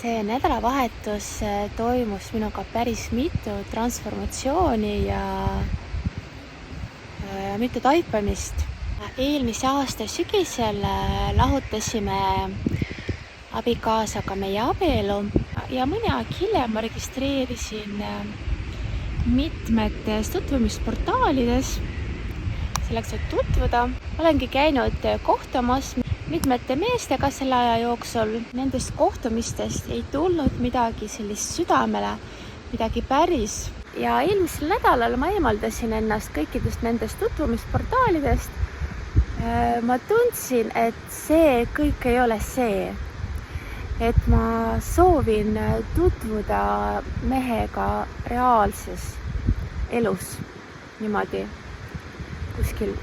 See nädalavahetus toimus minuga päris mitu transformatsiooni ja mitu taipamist. Eelmise aasta sügisel lahutasime abikaasaga meie abielu ja mõni aeg hiljem ma registreerisin mitmetes tutvumisportaalides selleks, et tutvuda. Olengi käinud kohtumas mitmete meestega selle aja jooksul. Nendest kohtumistest ei tulnud midagi sellist südamele, midagi päris. Ja eelmisel nädalal ma eemaldasin ennast kõikidest nendest tutvumisportaalidest. Ma tundsin, et see kõik ei ole see. Et ma soovin tutvuda mehega reaalses elus niimoodi kuskil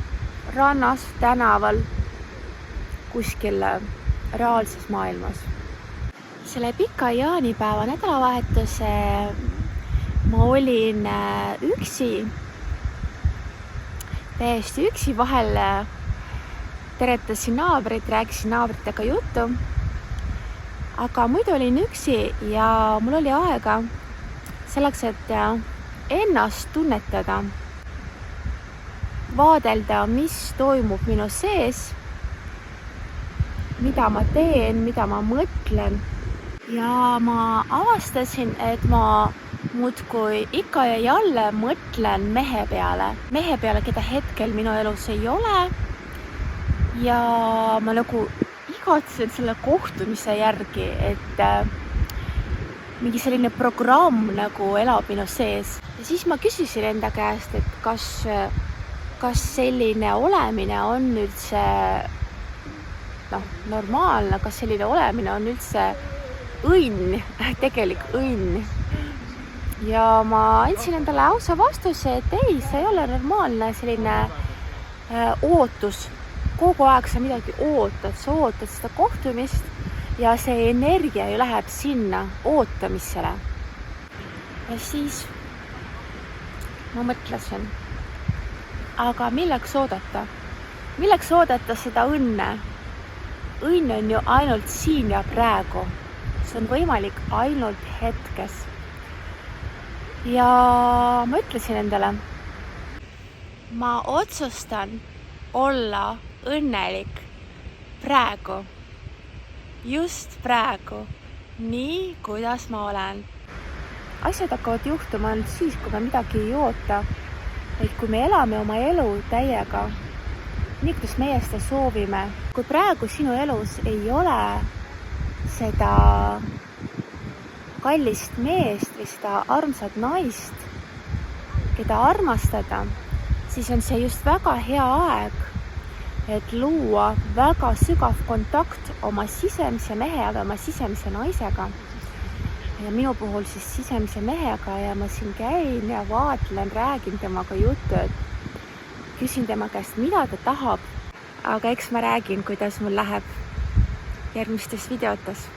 rannas, tänaval, kuskil reaalses maailmas. Selle pika jaanipäeva nädalavahetuse ma olin üksi, täiesti üksi. Vahel teretasin naabrit, rääkisin naabritega juttu, aga muidu olin üksi ja mul oli aega selleks, et ennast tunnetada, vaadelda, mis toimub minu sees, mida ma teen, mida ma mõtlen. Ja ma avastasin, et ma muudkui ikka ja jälle mõtlen mehe peale, keda hetkel minu elus ei ole. Ja ma nagu igatsen selle kohtumise järgi, et mingi selline programm nagu elab minu sees. Ja siis ma küsisin enda käest, et kas selline olemine on üldse normaalne, kas selline olemine on üldse õnn, tegelik õnn. Ja ma andsin endale ausa vastuse, et ei, see ei ole normaalne selline ootus. Kogu aeg sa midagi ootad, sa ootad seda kohtumist ja see energia ju läheb sinna ootamisele. Ja siis ma mõtlesin, aga milleks oodata? Milleks oodata seda õnne? Õnn on ju ainult siin ja praegu. See on võimalik ainult hetkes. Ja ma ütlesin endale, ma otsustan olla õnnelik praegu. Just praegu. Nii, kuidas ma olen. Asjad hakkavad juhtuma ainult siis, kui me midagi ei oota. Et kui me elame oma elu täiega, nii kuidas meie seda soovime. Kui praegu sinu elus ei ole seda kallist meest või seda armsat naist, keda armastada, siis on see just väga hea aeg, et luua väga sügav kontakt oma sisemise mehe või oma sisemise naisega. Ja minu puhul siis sisemise mehega ja ma siin käin ja vaatlen, räägin temaga juttu, et küsin tema käest, mida ta tahab. Aga eks ma räägin, kuidas mul läheb järgmistes videotes.